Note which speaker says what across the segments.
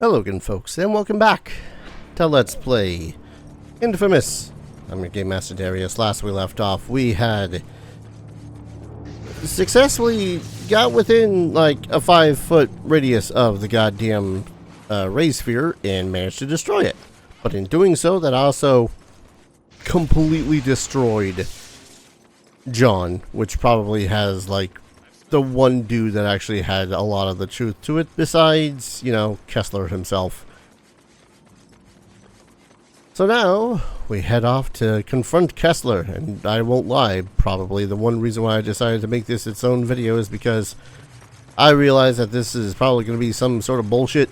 Speaker 1: Hello again, folks, and welcome back to Let's Play Infamous. I'm your Game Master Darius. Last we left off, we had successfully got within like a 5-foot radius of the goddamn ray sphere and managed to destroy it. But in doing so, that also completely destroyed John, which probably has like the one dude that actually had a lot of the truth to it, besides, you know, Kessler himself. So now, we head off to confront Kessler, and I won't lie, probably the one reason why I decided to make this its own video is because I realize that this is probably going to be some sort of bullshit.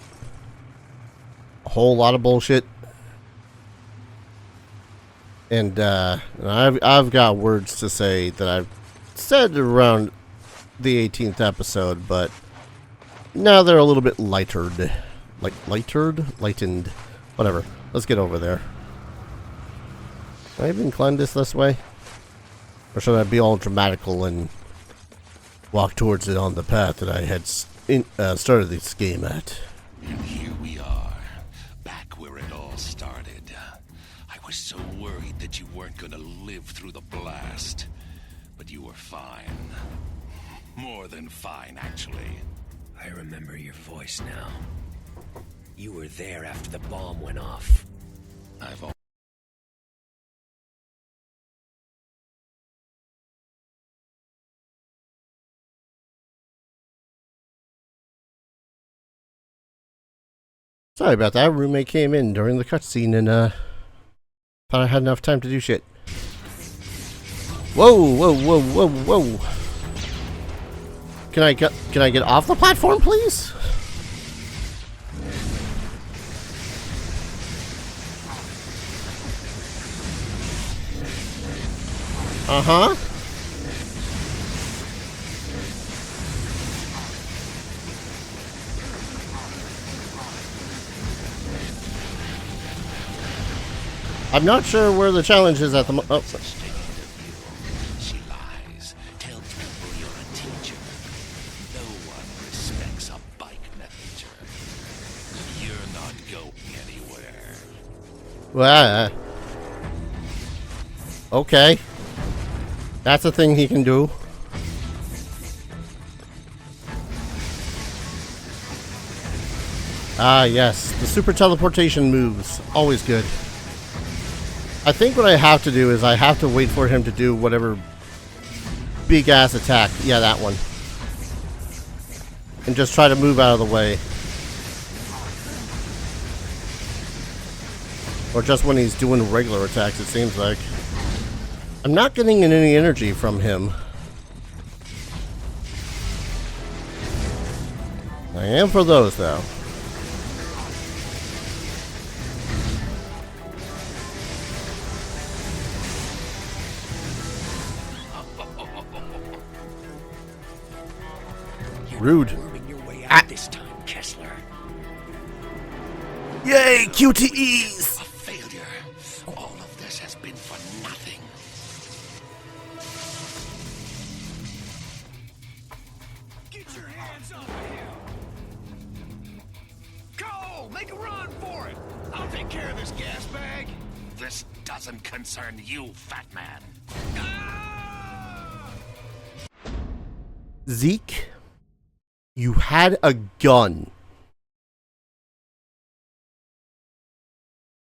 Speaker 1: A whole lot of bullshit. And I've got words to say that I've said around the 18th episode, but now they're a little bit lightened. Lightened? Whatever. Let's get over there. Can I even climb this way? Or should I be all dramatical and walk towards it on the path that I had started this game at?
Speaker 2: And here we are, back where it all started. I was so worried that you weren't gonna live through the blast. But you were fine. More than fine, actually.
Speaker 3: I remember your voice now. You were there after the bomb went off.
Speaker 1: Sorry about that. Roommate came in during the cutscene and thought I had enough time to do shit. Whoa, whoa, whoa, whoa, whoa. Can I get off the platform, please? Uh-huh. I'm not sure where the challenge is at the moment. Oh.
Speaker 2: She lies, tells people you're a teacher. No one respects a bike messenger. You're not going anywhere.
Speaker 1: Well, okay. That's a thing he can do. Ah, yes. The super teleportation moves. Always good. I think what I have to do is I have to wait for him to do whatever big-ass attack. Yeah, that one. And just try to move out of the way. Or just when he's doing regular attacks, it seems like. I'm not getting any energy from him. I am for those, though. Rude.
Speaker 3: Worming your way out this time, Kessler.
Speaker 1: Yay, QTEs!
Speaker 2: A failure. All of this has been for nothing.
Speaker 4: Get your hands off of him! Go! Make a run for it! I'll take care of this gas bag!
Speaker 2: This doesn't concern you, fat man.
Speaker 4: Ah!
Speaker 1: Zeke, you had a gun.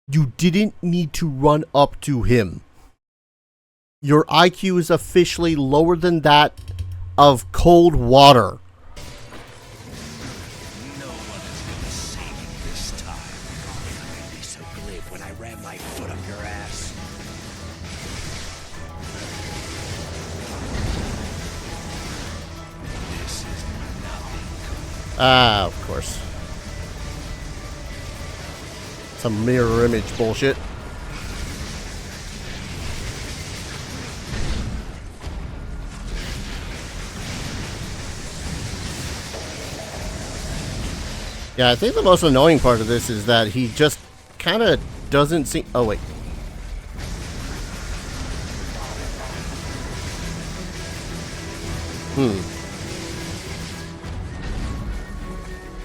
Speaker 1: You didn't need to run up to him. Your IQ is officially lower than that of cold water.
Speaker 3: No one is gonna save you this time. I'd be so glib when I ran my foot up your ass.
Speaker 2: This is nothing.
Speaker 1: Ah, of course. Some mirror image bullshit. Yeah, I think the most annoying part of this is that he just kind of doesn't seem... Oh, wait.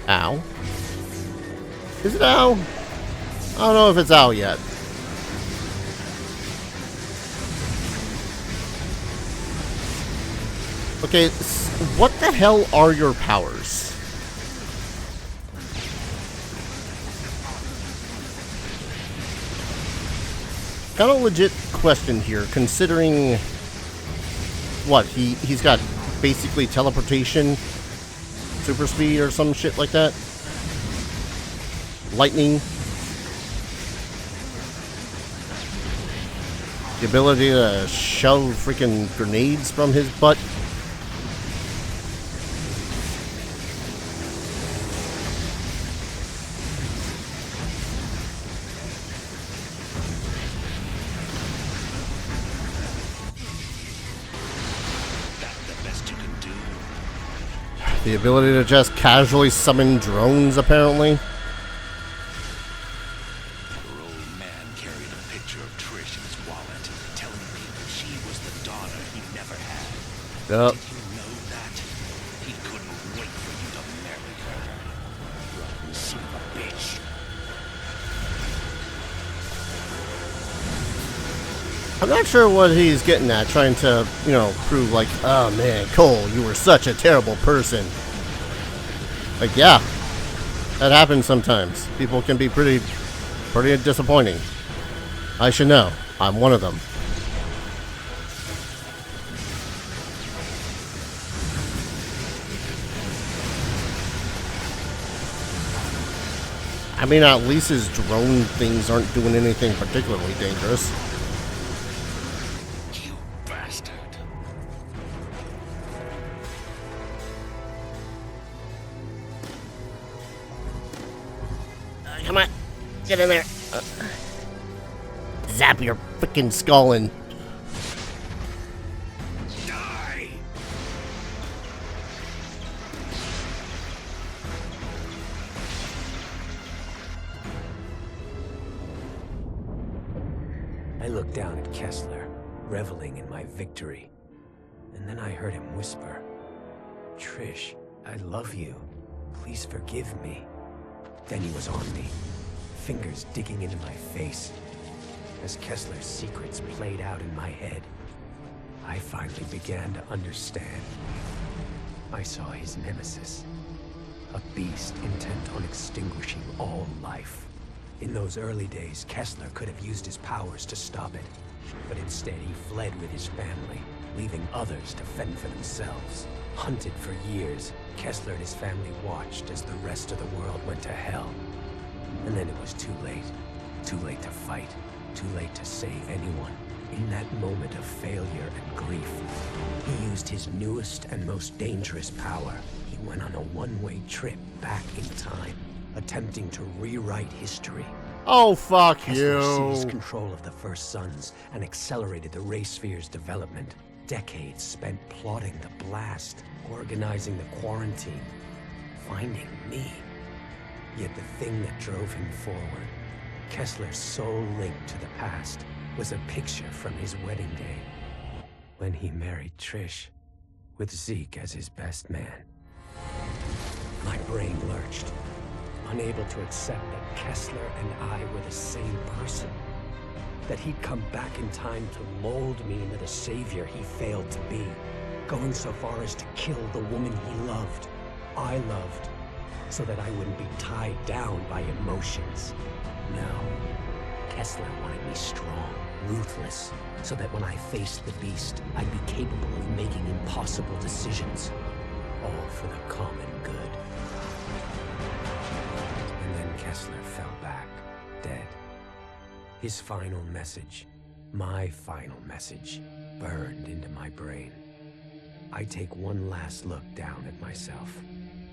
Speaker 1: Ow. Is it out? I don't know if it's out yet. Okay, what the hell are your powers? Kind of legit question here, considering what he's got basically teleportation, super speed, or some shit like that. Lightning, the ability to shove freaking grenades from his butt. The ability to just casually summon drones, apparently.
Speaker 2: Your old man carried a picture of Trish in his wallet, telling people she was the daughter he never had.
Speaker 1: Yep.
Speaker 2: Did you know that? He couldn't wait for you to marry her. Rotten son of a bitch.
Speaker 1: I'm not sure what he's getting at, trying to, prove like, oh man, Cole, you were such a terrible person. Like, yeah, that happens sometimes. People can be pretty disappointing. I should know. I'm one of them. I mean, at least his drone things aren't doing anything particularly dangerous.
Speaker 2: You bastard.
Speaker 1: Come on, get in there. Zap your freaking skull and...
Speaker 4: Die!
Speaker 3: I looked down at Kessler, reveling in my victory. And then I heard him whisper, "Trish, I love you. Please forgive me." Then he was on me, fingers digging into my face. As Kessler's secrets played out in my head, I finally began to understand. I saw his nemesis, a beast intent on extinguishing all life. In those early days, Kessler could have used his powers to stop it, but instead he fled with his family, leaving others to fend for themselves. Hunted for years, Kessler and his family watched as the rest of the world went to hell. And then it was too late. Too late to fight. Too late to save anyone. In that moment of failure and grief, he used his newest and most dangerous power. He went on a one-way trip back in time, attempting to rewrite history.
Speaker 1: Oh, fuck
Speaker 3: Kessler
Speaker 1: you.
Speaker 3: seized control of the First Sons and accelerated the Ray Sphere's development. Decades spent plotting the blast, organizing the quarantine, finding me. Yet the thing that drove him forward, Kessler's sole link to the past, was a picture from his wedding day, when he married Trish, with Zeke as his best man. My brain lurched, unable to accept that Kessler and I were the same person. That he'd come back in time to mold me into the savior he failed to be, going so far as to kill the woman he loved, I loved, so that I wouldn't be tied down by emotions. No, Kessler wanted me strong, ruthless, so that when I faced the beast, I'd be capable of making impossible decisions, all for the common good. And then Kessler fell back, dead. His final message, my final message, burned into my brain. I take one last look down at myself,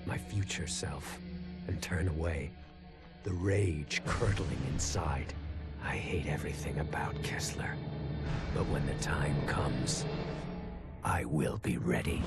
Speaker 3: my future self, and turn away, the rage curdling inside. I hate everything about Kessler, but when the time comes, I will be ready.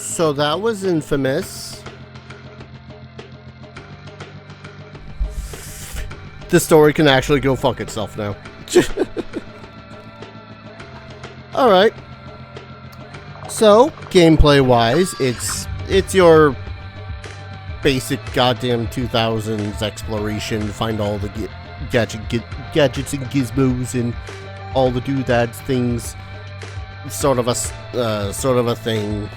Speaker 1: So that was infamous. The story can actually go fuck itself now. Alright. So, gameplay-wise, it's your basic goddamn 2000s exploration. Find all the gadgets and gizmos and all the doodads things. Sort of a thing.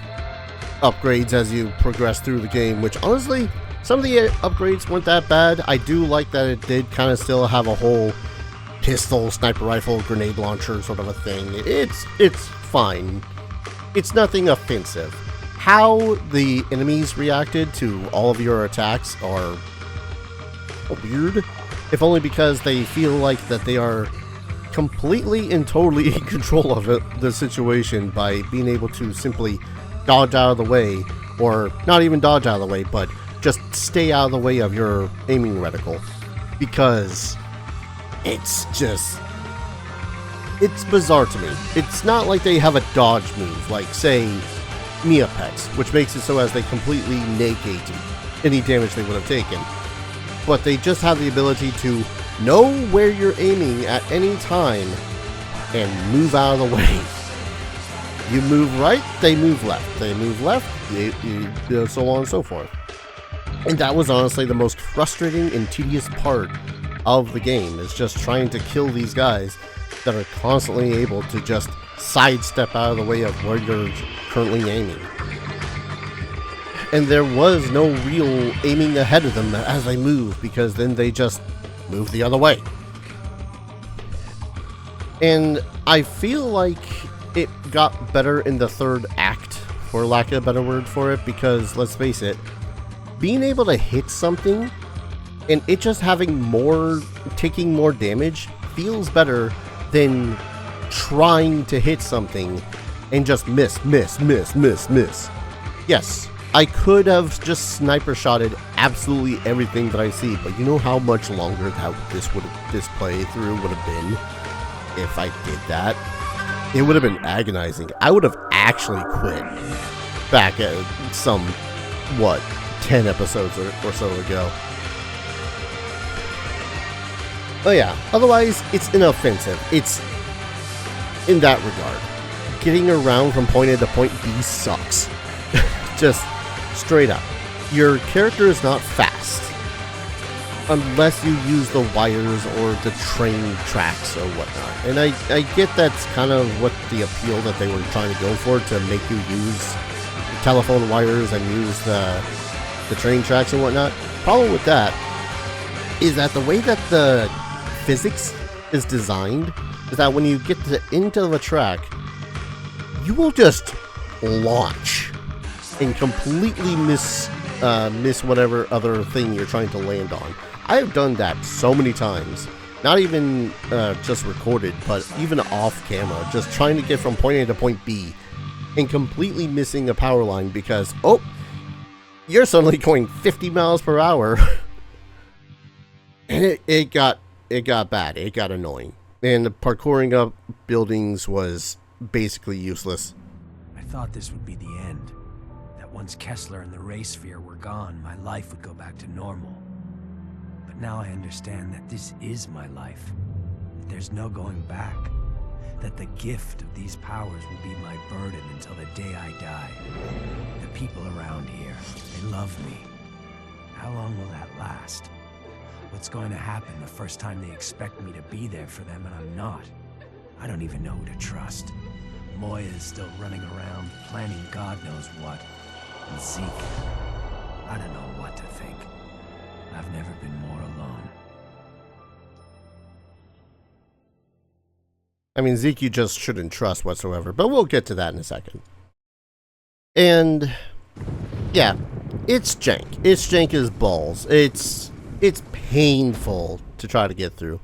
Speaker 1: Upgrades as you progress through the game, which honestly, some of the upgrades weren't that bad. I do like that it did kind of still have a whole pistol, sniper rifle, grenade launcher sort of a thing. It's fine. It's nothing offensive. How the enemies reacted to all of your attacks are weird, if only because they feel like that they are completely and totally in control of the situation by being able to simply dodge out of the way, or not even dodge out of the way, but just stay out of the way of your aiming reticle, because it's bizarre to me. It's not like they have a dodge move, like, say, Neopets, which makes it so as they completely negate any damage they would have taken. But they just have the ability to know where you're aiming at any time and move out of the way. You move right, they move left. They move left, so on and so forth. And that was honestly the most frustrating and tedious part of the game, is just trying to kill these guys that are constantly able to just sidestep out of the way of where you're currently aiming. And there was no real aiming ahead of them as they move, because then they just move the other way. And I feel like it got better in the third act, for lack of a better word for it, because let's face it, being able to hit something and it just taking more damage feels better than trying to hit something and just miss. Yes, I could have just sniper shotted absolutely everything that I see, but you know how much longer this playthrough would have been if I did that? It would have been agonizing. I would have actually quit back at 10 episodes or so ago. Oh yeah, otherwise, it's inoffensive. It's, in that regard, getting around from point A to point B sucks. Just straight up. Your character is not fast, unless you use the wires or the train tracks or whatnot. And I get that's kind of what the appeal that they were trying to go for, to make you use the telephone wires and use the train tracks and whatnot. Problem with that is that the way that the physics is designed is that when you get to the end of a track, you will just launch and completely miss whatever other thing you're trying to land on. I have done that so many times, not even just recorded, but even off camera, just trying to get from point A to point B and completely missing a power line because, oh, you're suddenly going 50 miles per hour. And it got bad. It got annoying. And the parkouring up buildings was basically useless.
Speaker 3: I thought this would be the end. That once Kessler and the Ray Sphere were gone, my life would go back to normal. But now I understand that this is my life. That there's no going back. That the gift of these powers will be my burden until the day I die. The people around here, they love me. How long will that last? What's going to happen the first time they expect me to be there for them and I'm not? I don't even know who to trust. Moya is still running around, planning God knows what. And Zeke, I don't know what to think. I've never been more alone.
Speaker 1: I mean, Zeke you just shouldn't trust whatsoever, but we'll get to that in a second. And, yeah, it's jank. It's jank as balls. It's painful to try to get through.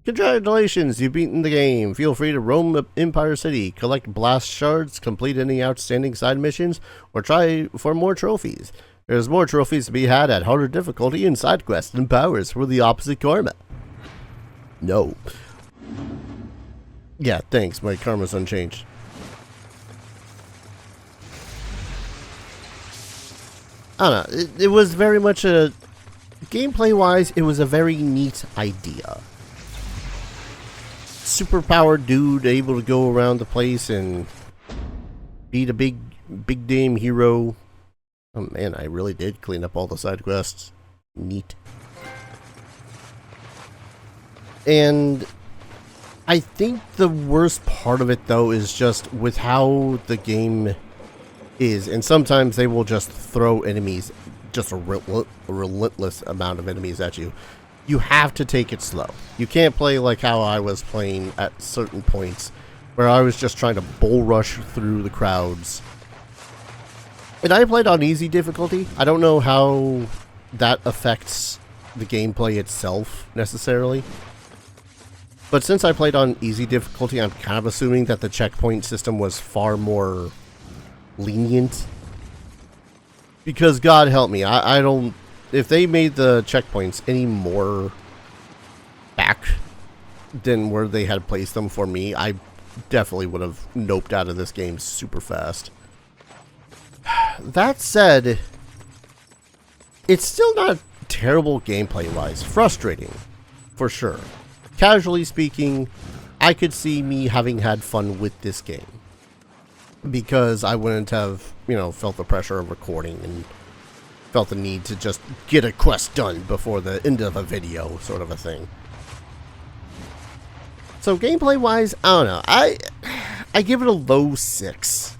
Speaker 1: Congratulations, you've beaten the game. Feel free to roam Empire City, collect blast shards, complete any outstanding side missions, or try for more trophies. There's more trophies to be had at harder difficulty and side quests and powers for the opposite karma. No. Yeah, thanks, my karma's unchanged. I don't know. It was very much a gameplay-wise. It was a very neat idea. Superpowered dude able to go around the place and be the big damn hero. Oh man, I really did clean up all the side quests. Neat. And I think the worst part of it, though, is just with how the game is. And sometimes they will just throw enemies, just a relentless amount of enemies at you. You have to take it slow. You can't play like how I was playing at certain points, where I was just trying to bull rush through the crowds. And I played on easy difficulty. I don't know how that affects the gameplay itself, necessarily. But since I played on easy difficulty, I'm kind of assuming that the checkpoint system was far more lenient. Because God help me, I don't... If they made the checkpoints any more back than where they had placed them for me, I definitely would have noped out of this game super fast. That said, it's still not terrible gameplay-wise. Frustrating, for sure. Casually speaking, I could see me having had fun with this game. Because I wouldn't have, felt the pressure of recording and felt the need to just get a quest done before the end of a video, sort of a thing. So gameplay-wise, I don't know. I give it a low 6.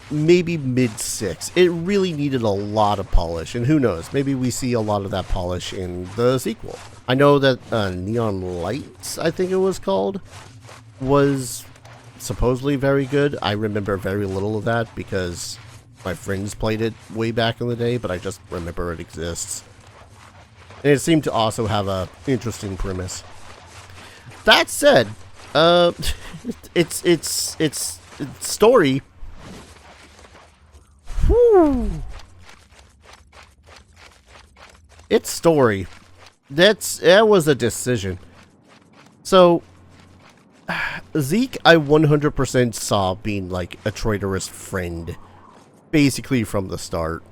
Speaker 1: Maybe mid 6. It really needed a lot of polish, and who knows, maybe we see a lot of that polish in the sequel. I know that Neon Lights, I think it was called, was supposedly very good. I remember very little of that because my friends played it way back in the day, but I just remember it exists. And it seemed to also have a interesting premise. That said, its story. Whew. Its story. That was a decision. So, Zeke, I 100% saw being like a traitorous friend, basically from the start.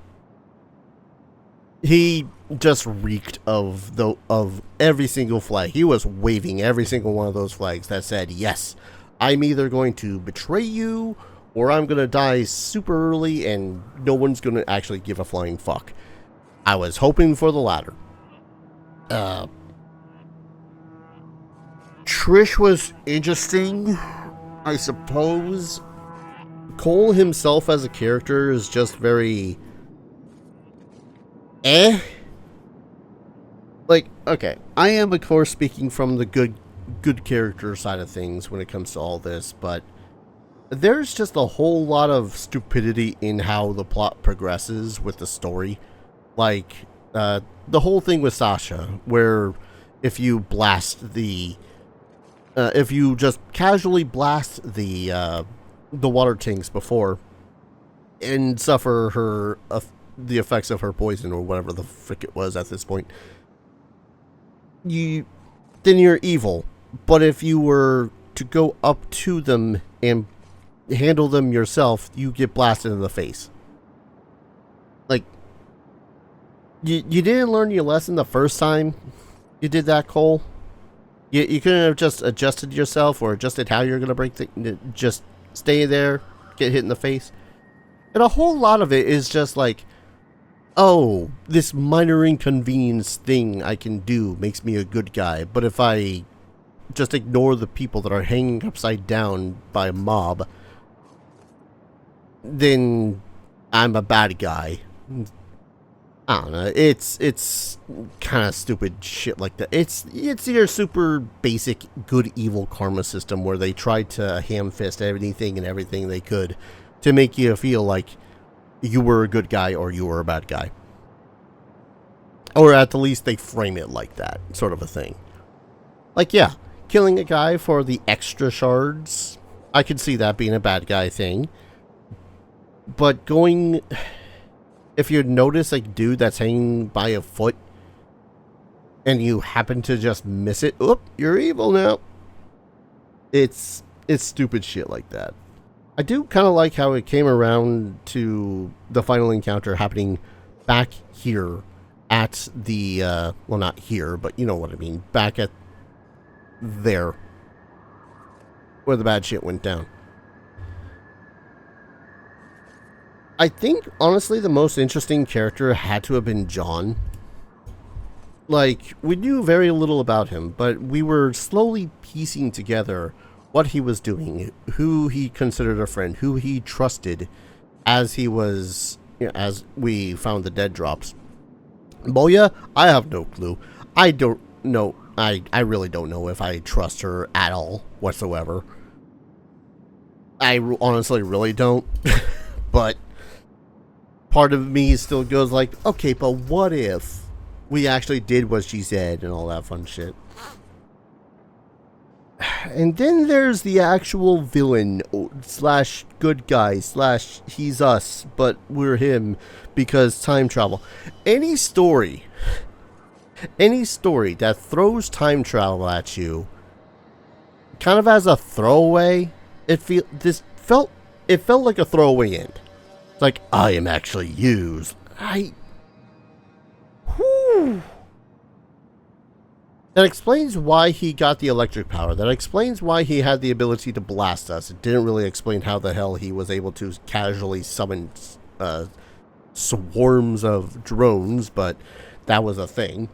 Speaker 1: He just reeked of every single flag. He was waving every single one of those flags that said, yes, I'm either going to betray you or I'm going to die super early and no one's going to actually give a flying fuck. I was hoping for the latter. Trish was interesting, I suppose. Cole himself as a character is just very... Like, okay, I am of course speaking from the good character side of things when it comes to all this, but there's just a whole lot of stupidity in how the plot progresses with the story. Like, the whole thing with Sasha, where if you blast the... if you just casually blast the water tanks before and suffer her the effects of her poison or whatever the frick it was at this point, then you're evil. But if you were to go up to them and handle them yourself, you get blasted in the face. Like, you didn't learn your lesson the first time you did that, Cole. You couldn't have just adjusted yourself or adjusted how you're going to break just stay there, get hit in the face. And a whole lot of it is just like, oh, this minor inconvenience thing I can do makes me a good guy. But if I just ignore the people that are hanging upside down by a mob, then I'm a bad guy. I don't know. It's kind of stupid shit like that. It's your super basic good evil karma system where they tried to ham fist anything and everything they could to make you feel like you were a good guy or you were a bad guy. Or at the least they frame it like that, sort of a thing. Like, yeah, killing a guy for the extra shards, I could see that being a bad guy thing. But going... If you notice a dude that's hanging by a foot and you happen to just miss it, oop, you're evil now. It's stupid shit like that. I do kind of like how it came around to the final encounter happening back here at the, well, not here, but you know what I mean, back at there, where the bad shit went down. I think, honestly, the most interesting character had to have been John. Like, we knew very little about him, but we were slowly piecing together what he was doing, who he considered a friend, who he trusted as he was, you know, as we found the dead drops. Moya, I have no clue. I don't know. I really don't know if I trust her at all whatsoever. I honestly really don't. But part of me still goes like, okay, but what if we actually did what she said and all that fun shit? And then there's the actual villain slash good guy slash he's us, but we're him because time travel. Any story that throws time travel at you kind of as a throwaway, it felt like a throwaway end. It's like, I am actually used. That explains why he got the electric power. That explains why he had the ability to blast us. It didn't really explain how the hell he was able to casually summon swarms of drones, but that was a thing.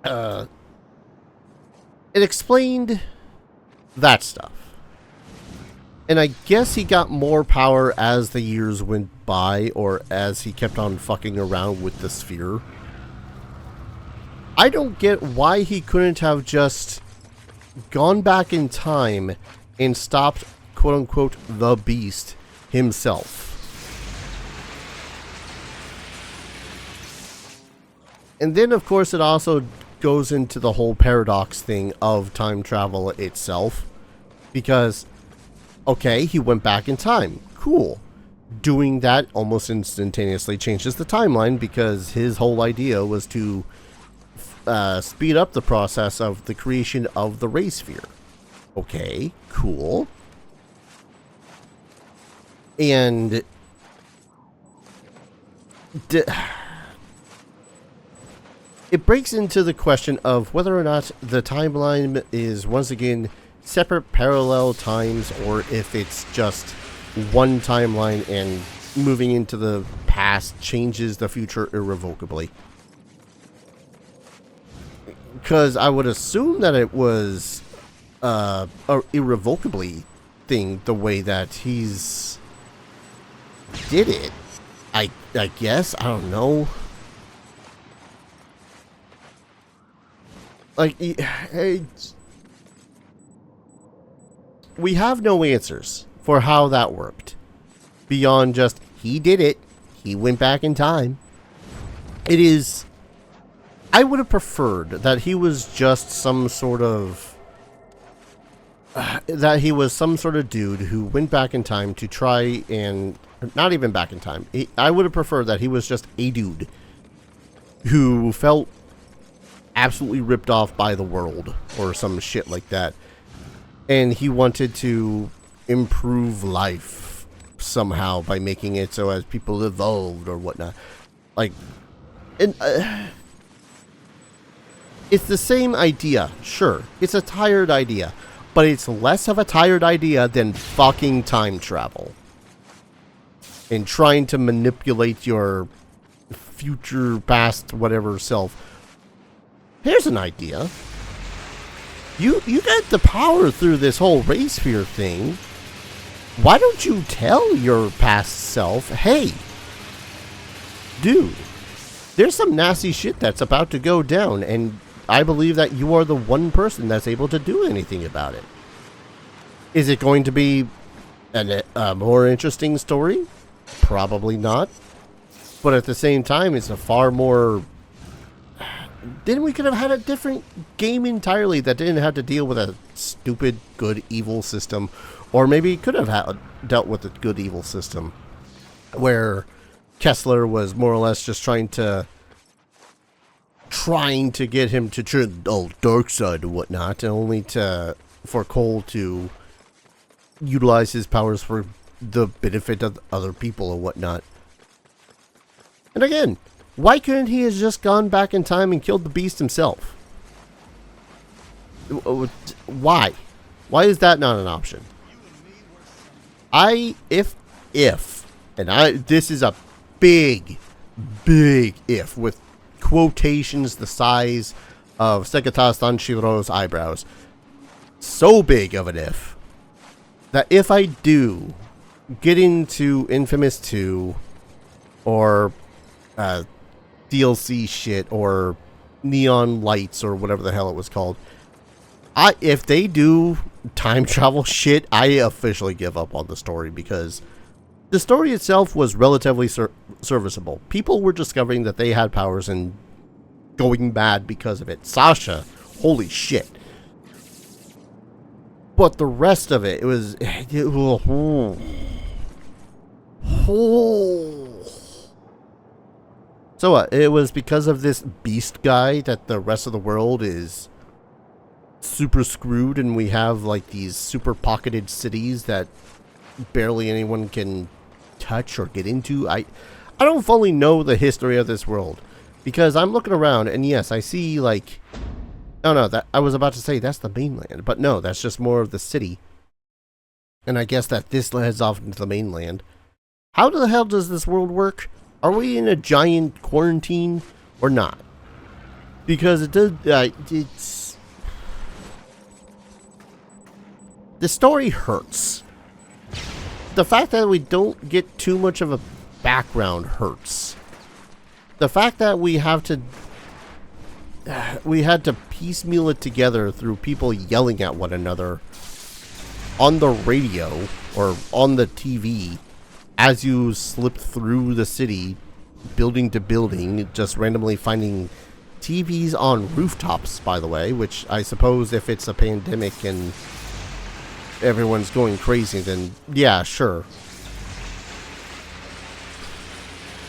Speaker 1: It explained that stuff. And I guess he got more power as the years went by, or as he kept on fucking around with the sphere. I don't get why he couldn't have just gone back in time and stopped, quote-unquote, the Beast himself. And then, of course, it also goes into the whole paradox thing of time travel itself. Because, okay, he went back in time. Cool. Doing that almost instantaneously changes the timeline, because his whole idea was to speed up the process of the creation of the ray sphere. Okay, cool. And it breaks into the question of whether or not the timeline is once again separate parallel times, or if it's just one timeline and moving into the past changes the future irrevocably. Because I would assume that it was a irrevocably thing, the way that he's did it. I guess, I don't know. Like, we have no answers for how that worked. Beyond just, he did it. He went back in time. It is... I would have preferred that he was just some sort of... that he was some sort of dude who went back in time to try and... Not even back in time. I would have preferred that he was just a dude who felt absolutely ripped off by the world or some shit like that. And he wanted to improve life somehow by making it so as people evolved or whatnot. Like... And, it's the same idea, sure. It's a tired idea. But it's less of a tired idea than fucking time travel. And trying to manipulate your future, past, whatever self. Here's an idea. You got the power through this whole ray sphere thing. Why don't you tell your past self, hey, dude, there's some nasty shit that's about to go down, and I believe that you are the one person that's able to do anything about it. Is it going to be a more interesting story? Probably not. But at the same time, it's a far more... Then we could have had a different game entirely that didn't have to deal with a stupid good-evil system. Or maybe could have dealt with a good-evil system where Kessler was more or less just trying to get him to turn the dark side and whatnot, and only for Cole to utilize his powers for the benefit of other people and whatnot. And again, why couldn't he have just gone back in time and killed the beast himself? Why? Why is that not an option? This is a big if with quotations the size of Sekata Sanshiro's eyebrows. So big of an if that if I do get into Infamous 2 or DLC shit or Neon Lights or whatever the hell it was called, if they do time travel shit, I officially give up on the story, because the story itself was relatively serviceable. People were discovering that they had powers and going mad because of it. Sasha, holy shit. But the rest of it, it was... So what? It was because of this beast guy that the rest of the world is super screwed, and we have like these super pocketed cities that barely anyone can touch or get into. I don't fully know the history of this world, because I'm looking around and yes, I see like... Oh no, that I was about to say that's the mainland, but no, that's just more of the city. And I guess that this heads off into the mainland. How the hell does this world work? Are we in a giant quarantine or not? Because it does. It's the story hurts. The fact that we don't get too much of a background hurts. The fact that we had to piecemeal it together through people yelling at one another on the radio or on the TV as you slip through the city, building to building, just randomly finding TVs on rooftops, by the way, which I suppose if it's a pandemic and everyone's going crazy, then yeah, sure.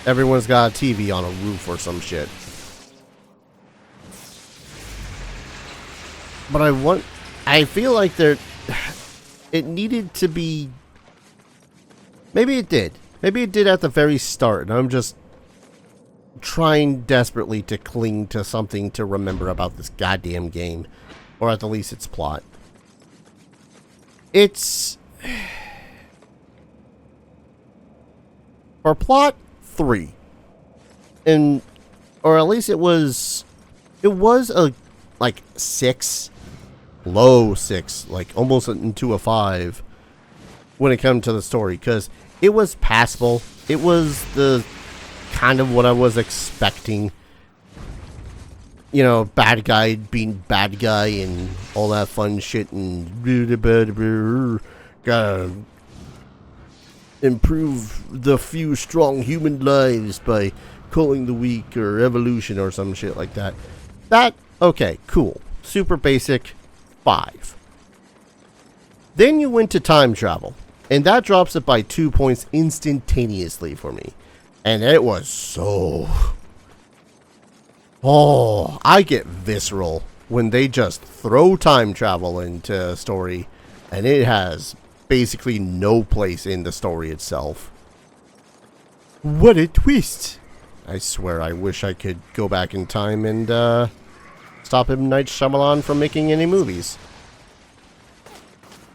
Speaker 1: Everyone's got a TV on a roof or some shit. But I feel like it needed to be, maybe it did at the very start, and I'm just trying desperately to cling to something to remember about this goddamn game, or at the least its plot. It's, for plot 3, and, or at least it was a, like, 6, low 6, like almost into a 5 when it comes to the story, because it was passable. It was the kind of what I was expecting. You know, bad guy being bad guy and all that fun shit, and gotta improve the few strong human lives by killing the weak, or evolution or some shit like that. That, okay, cool. Super basic, 5. Then you went to time travel, and that drops it by 2 points instantaneously for me. And it was so... Oh, I get visceral when they just throw time travel into a story, and it has basically no place in the story itself. What a twist! I swear I wish I could go back in time and, stop M. Night Shyamalan from making any movies.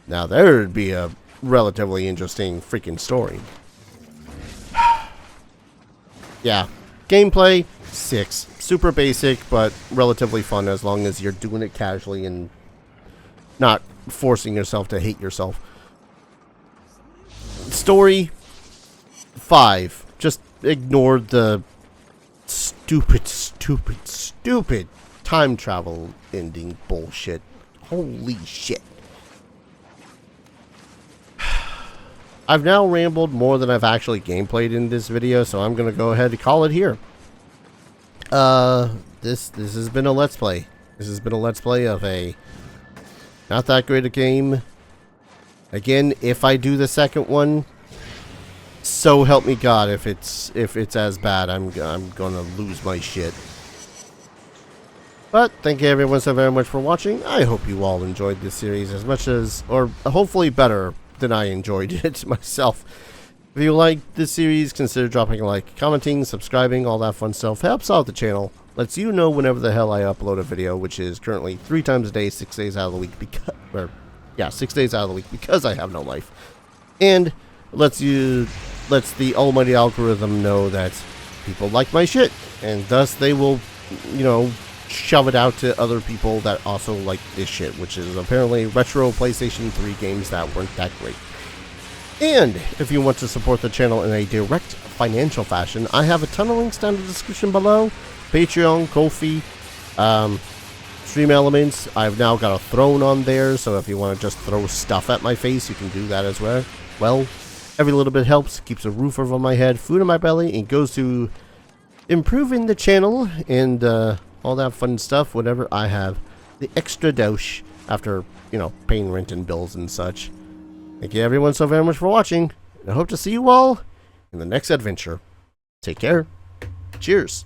Speaker 1: Now there'd be a relatively interesting freaking story. Yeah, gameplay 6, super basic but relatively fun as long as you're doing it casually and not forcing yourself to hate yourself. Story 5, just ignore the stupid time travel ending bullshit. Holy shit. I've now rambled more than I've actually gameplayed in this video, so I'm gonna go ahead and call it here. This has been a Let's Play. This has been a Let's Play of a not that great a game. Again, if I do the second one, so help me God, if it's as bad, I'm gonna lose my shit. But thank you everyone so very much for watching. I hope you all enjoyed this series as much as, or hopefully better than I enjoyed it myself. If you like this series, consider dropping a like, commenting, subscribing, all that fun stuff. Helps out the channel. Lets you know whenever the hell I upload a video, which is currently 3 times a day, 6 days out of the week, because 6 days out of the week because I have no life. And lets the almighty algorithm know that people like my shit, and thus they will, shove it out to other people that also like this shit, which is apparently retro PlayStation 3 games that weren't that great. And if you want to support the channel in a direct financial fashion, I have a ton of links down in the description below. Patreon, Ko-fi, Stream Elements. I've now got a throne on there, so if you want to just throw stuff at my face, you can do that as well. Well, every little bit helps, keeps a roof over my head, food in my belly, and goes to improving the channel and all that fun stuff whenever I have the extra dosh after, paying rent and bills and such. Thank you everyone so very much for watching, and I hope to see you all in the next adventure. Take care. Cheers.